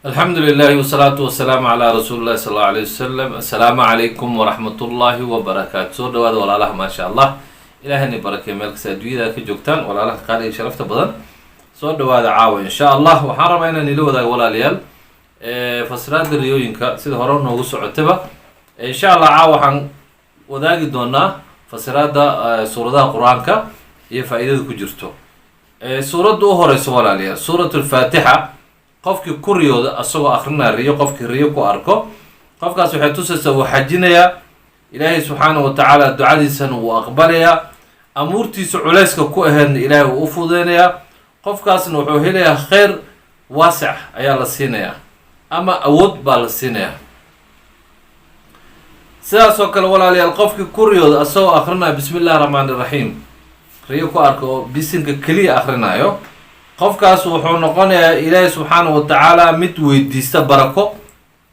الحمد لله والصلاة والسلام على رسول الله صلى الله عليه وسلم. السلام عليكم ورحمة الله وبركاته. سو دواad walaalaha ma sha Allah ilaahayna barakay meel kasta adduunyada ka joogtaan walaalaha qaar iyo sharafta badan soo dhawaada caawa insha Allah waxaan rabaa inaan ila wadaago walaalayaal fasraada riyooyinka sida hore noogu socotaba insha Allah caawa waxaan wadaagi doonaa fasraada suuradaha quraanka iyo faa'iidada ku jirto suurada u horeyso walaalayaal suuratul faatiha qofkii ku riyooda asagoo akhrina riyo qofkii riyo ku arko qofkaas waxay tusaysaa uu xajinayaa ilaahay subxaanahu wa tacaala ducadiisana uu aqbalayaa amuurtiisa culayska ku aheedna ilaahay uu u fudeynayaa qofkaasna wuxuu helayaa kheyr waasic ayaa la siinayaa ama awood baa la siinayaa sidaas oo kale walaalayaal qofkii ku riyooda asagoo akrinaya bismi illahi raxmaani raxiim riyo ku arko oo bisinka keliya akhrinayo qofkaas wuxuu noqonayaa ilaahay subxaanahu wa tacaala mid weydiista barako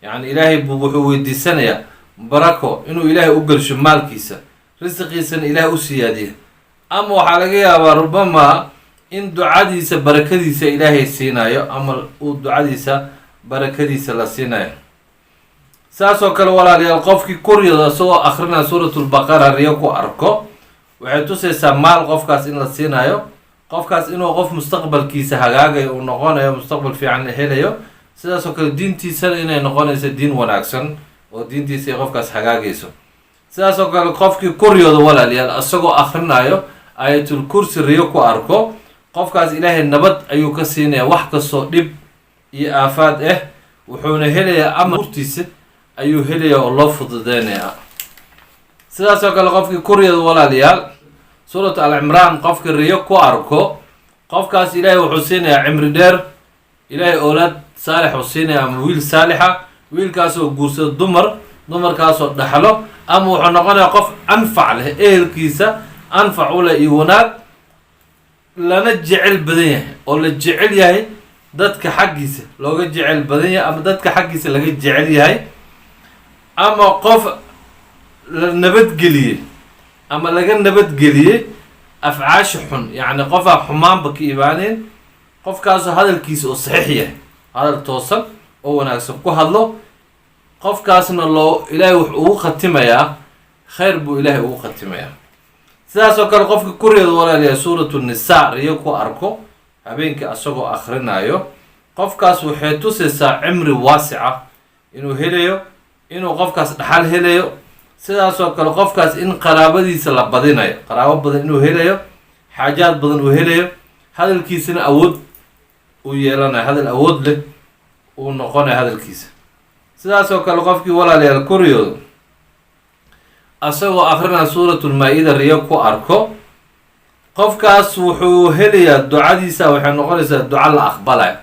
yacni ilaahay buu wuxuu weydiisanayaa barako inuu ilaahay u gelsho maalkiisa risiqiisana ilaahay u siyaadiya ama waxaa laga yaabaa rubama in ducadiisa barakadiisa ilaahay siinayo ama uu ducadiisa barakadiisa la siinayo saas oo kale walaalayaal qofkii ku riyooda isagoo akrinaya suuratulbaqara riyo ku arko waxay tusaysaa maal qofkaas in la siinayo qofkaas inuu qof mustaqbalkiisa hagaagayo uu noqonayo mustaqbal fiican helayo sidaas oo kale diintiisana inay noqonayso diin wanaagsan oo diintiisa ay qofkaas hagaagayso sidaas oo kale qofkii ku riyooda walaalayaal isagoo akhrinayo aayatul kursi riyo ku arko qofkaas ilaahay nabad ayuu ka siinaya wax kastoo dhib iyo aafaad ah wuxuuna helayaa amartiisa ayuu helaya oo loo fududeynaya sidaas oo kale qofkii ku riyooda walaalayaal suuratu al-cimraan qofkii riyo ku arko qofkaas ilaahay wuxuu siinayaa cimri dheer ilaahay oolaad saalix uu siinaya ama wiil saalixa wiilkaasoo guursado dumarkaasoo dhaxlo ama wuxuu noqonayaa qof anfac leh ehelkiisa anfac u leh iyo wanaag lana jecel badan yahay oo la jecel yahay dadka xaggiisa looga jecel badan yahay ama dadka xaggiisa laga jecel yahay ama qof la nabadgeliyey ama laga nabadgeliyey afcaasha xun yacni qofaa xumaanba ka imaaneen qofkaasoo hadalkiisa oo saxiix yahay hadal toosan oo wanaagsan ku hadlo qofkaasna ilaahay wuxuu ugu khatimayaa kheyr buu ilaahay ugu khatimayaa sidaas oo kale qofka ku riyooda walaalayaa suuratu nisaa riyo ku arko habeenkii asagoo akhrinayo qofkaas waxay tusaysaa cimri waasica inuu helayo inuu qofkaas dhaxal helayo sidaas oo kale qofkaas in qaraabadiisa la badinayo qaraabo badan inuu helayo xaajaad badan uu helayo hadalkiisana awood uu yeelanayo hadal awood leh uu noqonayo hadalkiisa sidaas oo kale qofkii walaalayaal ku riyoodo asagoo akrinaya suuratulmaa-ida riyo ku arko qofkaas wuxuu helayaa ducadiisa waxay noqonaysaa duca la aqbalayo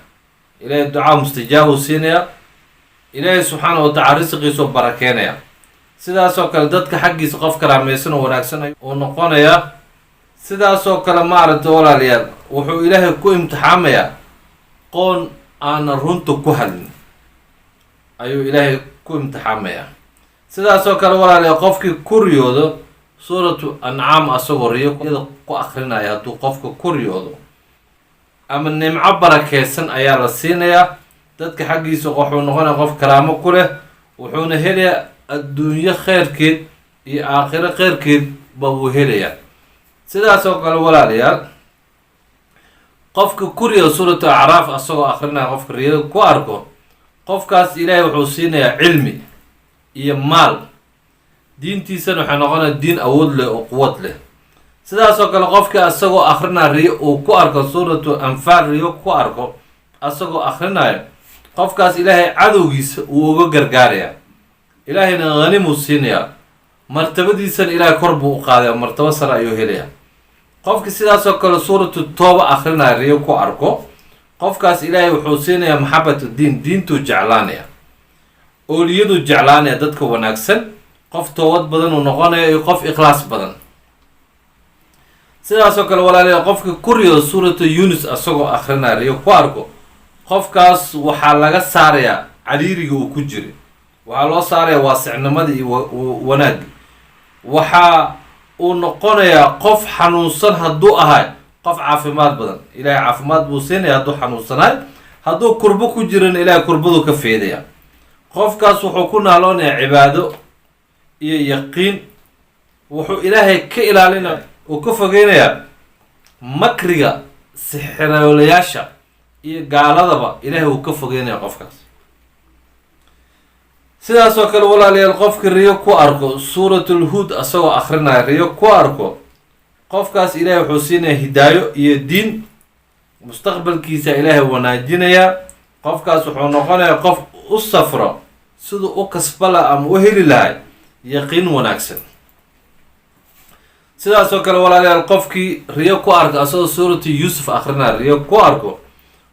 ilaahay ducaa mustajaabuu siinaya ilaahay subxaana wa tacala risiqiisoo barakeenaya sidaas oo kale dadka xaggiisa qof karaamaysan oo wanaagsan uu noqonayaa sidaas oo kale maaragta walaalayaal wuxuu ilaahay ku imtixaamayaa qoon aanan runta ku hadlin ayuu ilaahay ku imtixaamayaa sidaas oo kale walaalayaal qofkii ku riyoodo suuratu ancaam asagoo riyo ku akrinaya hadduu qofka ku riyoodo ama nimco barakeysan ayaa la siinayaa dadka xaggiisa wuxuu noqonaya qof karaamo ku leh wuxuuna helayaa adduunyo kheyrkeed iyo aakhiro kheyrkeed ba wuu helayaa sidaas oo kale walaalayaal qofka ku riyooda suuratu acraaf asagoo akrinaya qofka riyada ku arko qofkaas ilaahay wuxuu siinayaa cilmi iyo maal diintiisana waxay noqonaya diin awood leh oo quwad leh sidaas oo kale qofkii asagoo akrinaya riyo uu ku arko suuratu anfaal riyo ku arko asagoo akrinayo qofkaas ilaahay cadowgiisa uu uga gargaaraya ilaahayna hanimuu siinayaa martabadiisana ilaahay kor buu u qaadaya martabo sare ayuu helayaa qofkii sidaas oo kale suuratu tooba akrinaya riyo ku arko qofkaas ilaahay wuxuu siinayaa maxabatu diintuu jeclaanaya ooliyaduu jeclaanaya dadka wanaagsan qof toobad badan uu noqonaya iyo qof ikhlaas badan sidaas oo kale walaalayaal qofkii ku riyooda suuratu yunus asagoo akrinaya riyo ku arko qofkaas waxaa laga saarayaa cariiriga uu ku jira waxaa loo saaraya waasicnimadii iyo wanaagi waxa uu noqonayaa qof xanuunsan hadduu ahay qof caafimaad badan ilaahay caafimaad buu siinaya hadduu xanuunsanahay hadduu kurbo ku jirin ilaahay kurbadu ka feedaya. qofkaas wuxuu ku naaloonayaa cibaado iyo yaqiin, wuxuu ilaahay ka ilaalinaya uu ka fogeynayaa makriga sixiroolayaasha iyo gaaladaba ilaahay uu ka fogeynaya qofkaas. sidaas oo kale walaalayaal, qofkii riyo ku arko suuratul Hud asagoo akrinaya riyo ku arko, qofkaas ilaahay wuxuu siinaya hidaayo iyo diin, mustaqbalkiisa ilaahay wanaajinaya. qofkaas wuxuu noqonayaa qof u safro siduu u kasbala ama u heli lahay yaqiin wanaagsan. sidaas oo kale walaalayaal, qofkii riyo ku arko asagoo suuratu Yuusuf akrinaya riyo ku arko,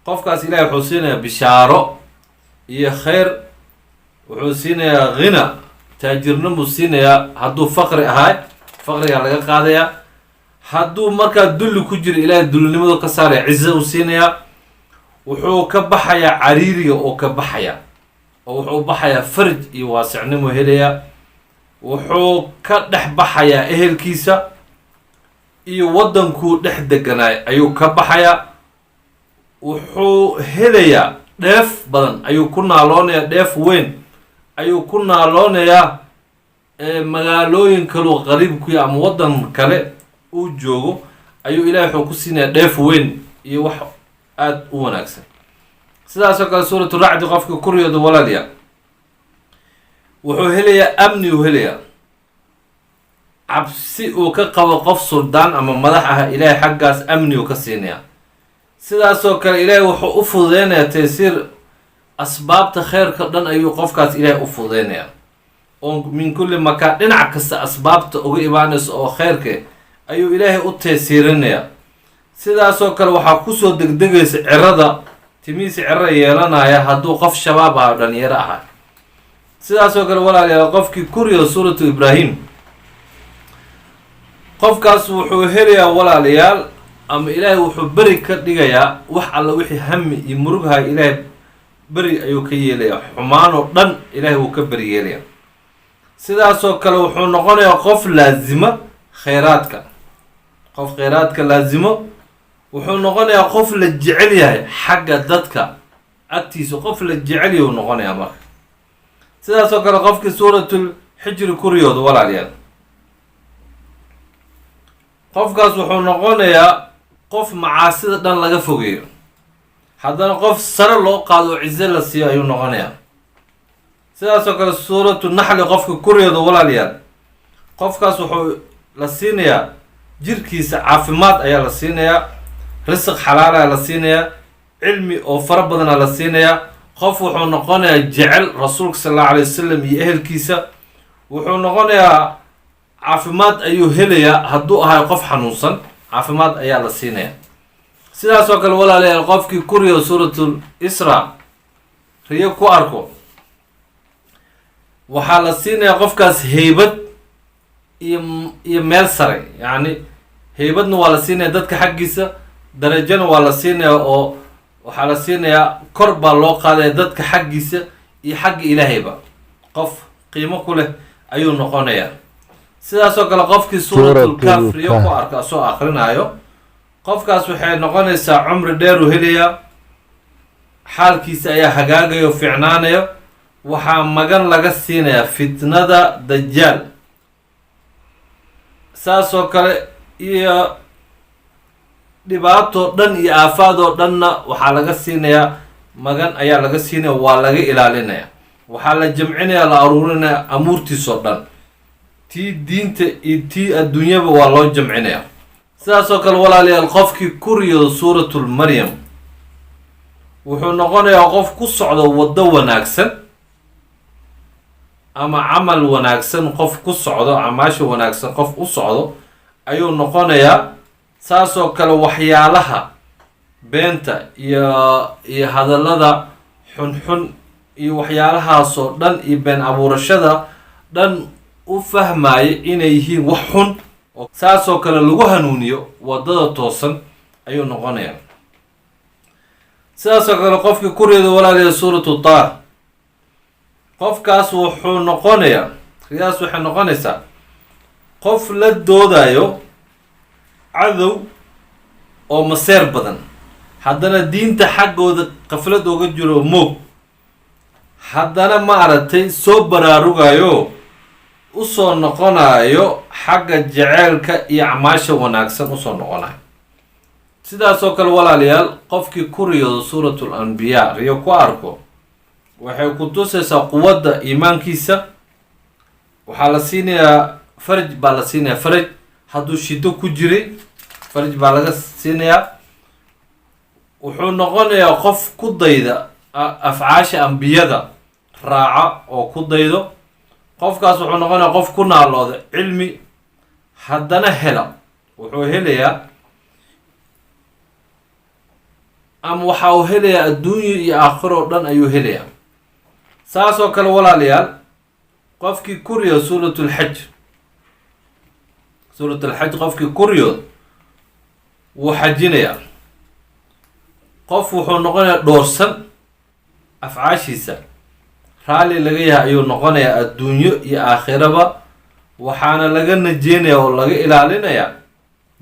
qofkaas ilaahay wuxuu siinayaa bishaaro iyo khayr, wuxuu siinayaa ghina, taajirnimuu siinayaa. hadduu faqri ahay faqrigaa laga qaadayaa, hadduu markaa dulli ku jiro ilaahay dullinimadu ka saaraya, cizo uu siinayaa. wuxuu ka baxayaa cariiriga oo ka baxaya, oo wuxuu baxayaa farj iyo waasicnimo helayaa. wuxuu ka dhex baxayaa ehelkiisa iyo waddankuu dhex deganaay ayuu ka baxayaa. wuxuu helayaa dheef badan, ayuu ku naaloonayaa dheef weyn, ayuu ku naaloonayaa magaalooyin kaleu qariib ku yahay ama waddan kale uu joogo, ayuu ilaahay wuxuu ku siinayaa dheef weyn iyo wax aada u wanaagsan. sidaasoo kale suuratu racdi qofka ku riyooda walaaliya, wuxuu helayaa amni, uu helayaa cabsi uu ka qabo qof suldaan ama madax ah, ilaahay xaggaas amni uu ka siinayaa. sidaasoo kale ilaahay wuxuu u fududeynayaa taysiir, asbaabta kheyrka dhan ayuu qofkaas ilaahay u fududeynayaa, oo min kulli makaan dhinac kasta asbaabta uga imaanaysa oo kheyrka ayuu ilaahay u taysiirinayaa. sidaasoo kale waxaa kusoo degdegaysa cirada, timihiisa cirra yeelanaya hadduu qof shabaab ah dhalinyaro ahaa. sidaasoo kale walaalayaal, qofkii ku riyo suuratu Ibraahim, qofkaas wuxuu helayaa walaalayaal, ama ilaahay wuxuu beri ka dhigayaa wax alla wixii hami iyo murughay, ilaahay beri ayuu ka yeelayaa, xumaanoo dhan ilaahay wuu ka beri yeelayaa. sidaasoo kale wuxuu noqonayaa qof laazima khayraadka, qof khayraadka laazimo. wuxuu noqonayaa qof la jecel yahay xagga dadka agtiisa, qof la jecel yahay uu noqonayaa marka. sidaasoo kale qofkii suuratul xijri ku riyooda walaalayaal, qofkaas wuxuu noqonayaa qof macaasida dhan laga fogeeyo, haddana qof sare loo qaado oo cize la siiyo ayuu noqonayaa. sidaasoo kale suuratu naxli qofka ku riyooda walaalayaal, qofkaas wuxuu la siinayaa jirkiisa caafimaad ayaa la siinayaa, risq xalaala la siinayaa, cilmi oo fara badana la siinayaa. qof wuxuu noqonayaa jecel rasuulka sal allahu alay wasalam iyo ehelkiisa. wuxuu noqonayaa caafimaad ayuu helayaa, hadduu ahay qof xanuunsan caafimaad ayaa la siinayaa. sidaasoo kale walaalayaal, qofkii ku riyo suuratul Isra riyo ku arko, waxaa la siinayaa qofkaas heybad iyo meel sare, yacni heybadna waa la siinaya dadka xaggiisa, darajana waa la siinaya oo waxaa la siinayaa kor baa loo qaadaya dadka xaggiisa iyo xagga ilaahayba, qof qiimo ku leh ayuu noqonayaa. sidaasoo kale qofkii suuratul Kahf riyo ku arka asoo akrinaayo, qofkaas waxay noqonaysaa cumri dheer uu helayaa, xaalkiisa ayaa hagaagayo o fiicnaanayo. waxaa magan laga siinayaa fitnada dajaal. saasoo kale iyo dhibaatoo dhan iyo aafaadoo dhanna waxaa laga siinayaa magan ayaa laga siinaya, waa laga ilaalinaya. waxaa la jamcinaya, la aruurinaya amuurtiisoo dhan, tii diinta iyo tii adduunyaba waa loo jamcinaya. sidaasoo kale walaalayaal, qofkii ku riyooda suuratul Maryam wuxuu noqonayaa qof ku socdo waddo wanaagsan ama camal wanaagsan, qof ku socdo camaasha wanaagsan, qof u socdo ayuu noqonayaa. saasoo kale waxyaalaha beenta iyo hadallada xunxun iyo waxyaalahaasoo dhan iyo been abuurashada dhan u fahmaya inay yihiin wax xun, saasoo kale lagu hanuuniyo waddada toosan ayuu noqonayaa. sidaasoo kale qofkii ku riyooda walaalayaal suuratu Taah, qofkaas wuxuu noqonayaa, riyaas waxay noqonaysaa qof la doodayo cadow oo maseer badan, haddana diinta xaggooda qaflad uga jiro moog, haddana maaragtay soo baraarugayo usoo noqonayo xagga jaceylka iyo acmaasha wanaagsan usoo noqonayo. sidaasoo kale walaalayaal, qofkii ku riyoodo suuratul anbiyaa riyo ku arko, waxay ku tusaysaa quwadda iimaankiisa. waxaa la siinayaa faraj, baa la siinayaa faraj. hadduu shido ku jiray, faraj baa laga siinayaa. wuxuu noqonayaa qof ku dayda afcaasha ambiyada raaca oo ku daydo. qofkaas wuxuu noqonayaa qof ku naalooda cilmi, haddana hela. wuxuu helayaa ama waxa uu helayaa adduunyo iyo aakhiro oo dhan ayuu helayaa. saasoo kale walaalayaal, qofkii ku riyo suuratulxaj, suuratulxaj qofkii ku riyo wuu xajinayaa. qof wuxuu noqonayaa dhoorsan afcaashiisa, raalli laga yahay ayuu noqonayaa adduunyo iyo aakhiraba. waxaana laga najeenaya oo laga ilaalinayaa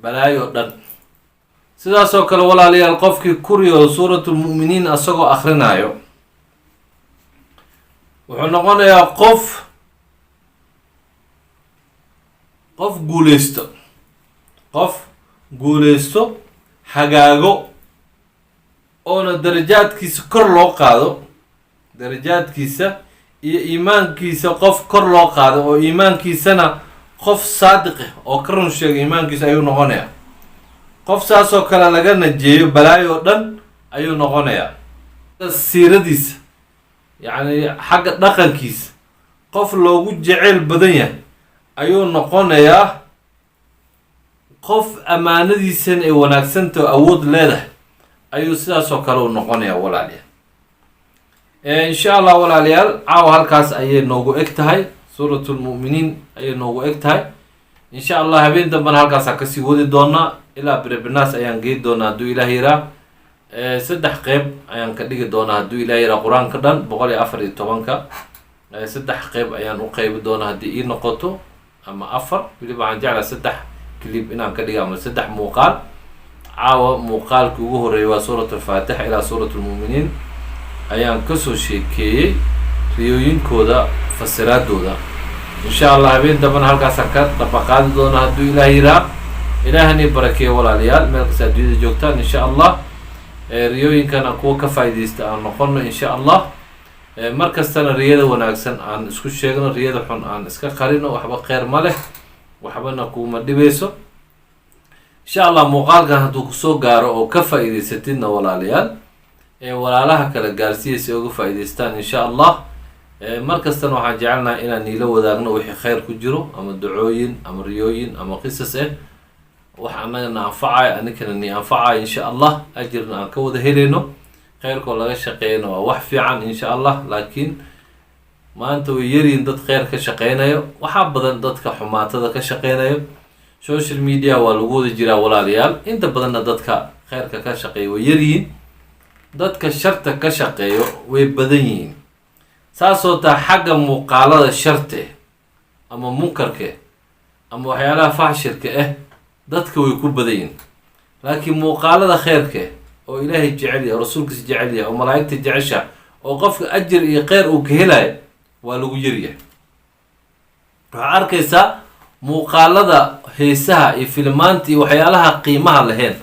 balaayo o dhan. sidaasoo kale walaalayaal, qofkii ku riyo suuratulmu'miniin asagoo akhrinayo, wuxuu noqonayaa qof guuleysto, hagaago, oona darajaadkiisa kor loo qaado. darajaadkiisa iyo iimaankiisa qof kor loo qaado, oo iimaankiisana qof saadiq ah oo ka run sheega iimaankiisa ayuu noqonayaa. qof saasoo kale laga najeeyo balaayo oo dhan ayuu noqonayaa. siiradiisa, yacni xagga dhaqankiisa qof loogu jeceyl badan yahay ayuu noqonayaa. qof ammaanadiisana ay wanaagsantaho awood leedahay ayuu sidaasoo kale u noqonayaa walaalayaal. insha allah walaalayaal, caawa halkaas ayay noogu eg tahay. suuratulmu'miniin ayay noogu eg tahay. insha allah habeen dambena halkaasaan kasii wadi doonaa ilaa birebinaas ayaan geyi doonaa hadduu ilaah yiraa. 3 qeyb ayaan ka dhigi doonaa hadduu ilaah yiraa. qur-aanka dhan 114 3 qeyb ayaan u qeybi doonaa haddii ii noqoto, ama 4. weliba waxaan jeclaa 3 clip inaan ka dhiga, ama 3 muuqaal. caawa muuqaalkii ugu horeeyay waa suuratulfaatixa ilaa suuratulmu'miniin ayaan kasoo sheekeeyey riyooyinkooda, fasiraadooda. insha allah habeen dambana halkaasaan ka dabaqaadi doonaa hadduu ilaah yiraa. ilaahani barakeeyo walaalayaal, meel kasta adduunyada joogtaan. insha allah riyooyinkana kuwa ka faa'iidaysta aan noqono insha allah. mar kastana riyada wanaagsan aan isku sheegno, riyada xun aan iska qarino. waxba kheyr ma leh, waxbana kuuma dhibayso. insha allah muuqaalkan hadduu kusoo gaaro oo ka faa'iidaysatidna walaalayaal, walaalaha kale gaarsiiyaysa uga faa'iidaystaan insha allah. mar kastana waxaan jecelnahay inaan niila wadaagno wixii kheyr ku jiro, ama ducooyin, ama riyooyin, ama qisas wax annagana anfacayo, anikana ni anfacayo insha allah. ajirna aan ka wada helayno, kheyrkoo laga shaqeeyana waa wax fiican insha allah. laakiin maanta way yaryihin dad kheyr ka shaqeynayo, waxaa badan dadka xumaatada ka shaqeynayo. social media waa lagu wada jiraa walaalayaal. inta badanna dadka kheyrka ka shaqeeya way yaryihiin, dadka sharta ka shaqeeyo way badan yihiin. saasoo taa xagga muuqaalada sharte ama munkarke ama waxyaalaha faxshirka dadka way ku badan yihiin. laakiin muuqaalada kheyrke oo ilaahay jecel yahay, oo rasuulkiisa jecel yahay, oo malaa'igta jecesha, oo qofka ajir iyo kheyr uu ka helayo waa lagu yaryahay. waxaa arkaysaa muuqaalada heesaha iyo filmaanta iyo waxyaalaha qiimaha lahayn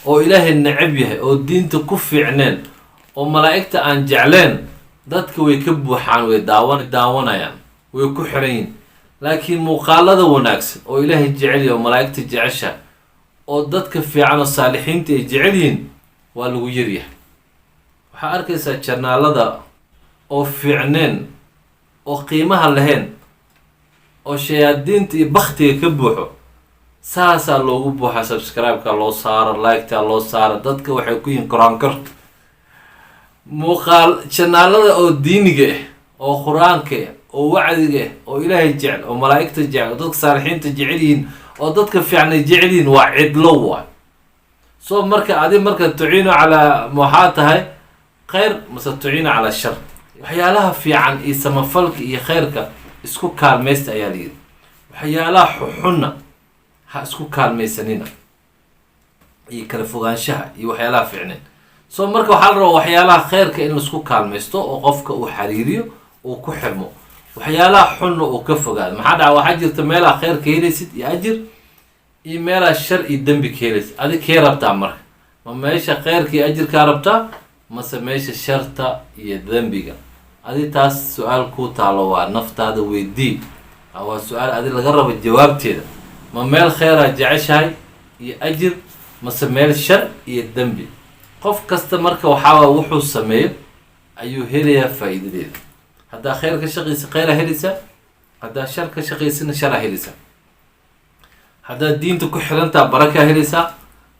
oo ilaahay necab yahay, oo diinta ku fiicneen, oo malaa'igta aan jecleen, dadka way ka buuxaan, way daawanayaan, way ku xiran yihin. laakiin muuqaalada wanaagsan oo ilaahay jecel yahay, oo malaa'igta jecesha, oo dadka fiican oo saalixiinta ay jecel yihiin waa lagu yaryahay. waxaa arkaysaa janaalada oo fiicneen, oo qiimaha lahayn, oo shayaadiinta iyo baktiga ka buuxo, saasaa loogu buuxa. subscribe-ka loo saaro, like-ta loo saaro. dadka waxay ku yihiin qur-aankar. janaalada oo diiniga oo qur-aanka oo wacdiga oo ilaahay jecel, oo malaa'igta jecel, oo dadka saalixiinta jecel yihiin, oo dadka fiicnay jecel yihiin, waa cidlo waay. so marka adi marka tuciino calaa waxaa tahay kheyr, mase tuciino calaa shar. waxyaalaha fiican iyo samafalka iyo kheyrka isku kaalmaysta ayaa layidhi. waxyaalaha xuxunna ha isku kaalmaysanina, iyo kala fogaanshaha iyo waxyaalaha fiicneen. soo marka waxaa la rabaa waxyaalaha khayrka in laisku kaalmaysto oo qofka uu xariiriyo uu ku xirmo, waxyaalaha xunna uu ka fogaado. maxaa dhaca waxaa jirta meelaha khayr ka helaysid iyo ajir, iyo meelaha shar iyo dembi ka helaysid. adig kee rabtaa marka? ma meesha khayrka iyo ajirkaa rabtaa, mase meesha sharta iyo dembiga? adi taas su-aal ku taalo, waa naftaada weydii, waa su-aal adi laga rabo jawaabteeda. ma meel khayraa jeceshahay iyo ajir, mase meel shar iyo dembi? qof kasta marka waxaawaa wuxuu sameeyo ayuu helayaa faa'iidadeeda. haddaa khayr ka shaqaysa khayraa helaysaa, haddaa shar ka shaqaysana sharaa helaysaa. haddaad diinta ku xirantaha barakaa helaysaa,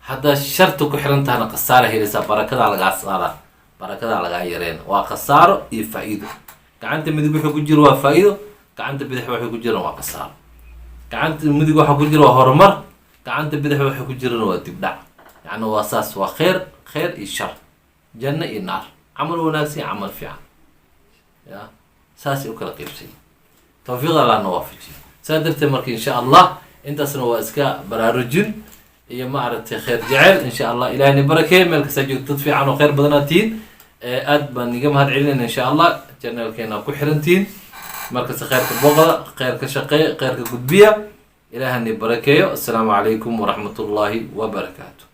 haddaad sharta ku xirantahana khasaara helaysaa. barakadaa lagaa saaraa, barakadaa lagaa yareena. waa khasaaro iyo faa-iido. gacanta midig wuxuu ku jiro waa faa-iido, gacanta bidix waxay ku jiraan waa khasaaro. gacanta midig waxa ku jira waa horumar, gacanta bidix waxay ku jiraan waa dibdhac. yacni waa saas, waa khayr iyo shar, janno iyo naar, camal wanaagsan iyo camal fiican. ya saasay u kala qeybsay. tawfiiqda allahna waafajiyo. saa darteed marka insha allah intaasna waa iska baraarujin iyo maaragtay khayr jecel. insha allah ilahni barakeeye. meel kastaa joogto dad fiican oo khayr badanaad tihiin. aad baan iga mahad celinayna insha allah. janaalkeena ku xirantihiin, markasta khayrka booqda, khayrka shaqeeya, khayrka gudbiya. ilahani barakeeyo. assalaamu calaykum waraxmatullaahi wabarakaatu.